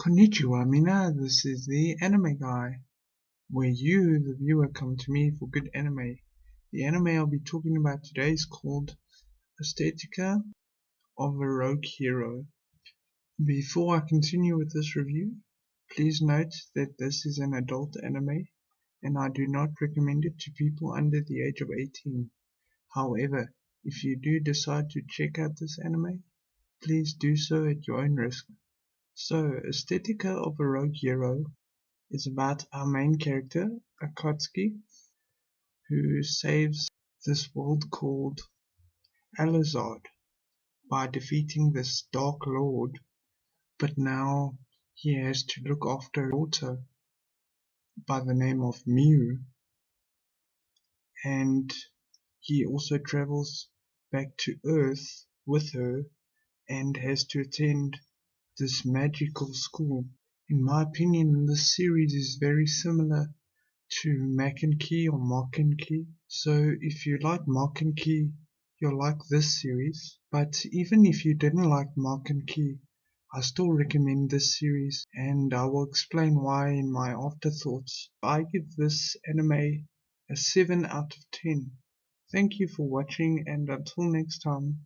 Konnichiwa Mina, this is the Anime Guy, where you, the viewer, come to me for good anime. The anime I'll be talking about today is called Aesthetica of a Rogue Hero. Before I continue with this review, please note that this is an adult anime and I do not recommend it to people under the age of 18. However, if you do decide to check out this anime, please do so at your own risk. So, Aesthetica of a Rogue Hero is about our main character, Akatsuki, who saves this world called Alizard by defeating this Dark Lord, but now he has to look after a daughter by the name of Miu, and he also travels back to Earth with her and has to attend this magical school. In my opinion, this series is very similar to Mac and Key or Mock and Key. So if you like Mock and Key, you'll like this series. But even if you didn't like Mock and Key, I still recommend this series, and I will explain why in my afterthoughts. I give this anime a 7 out of 10. Thank you for watching, and until next time.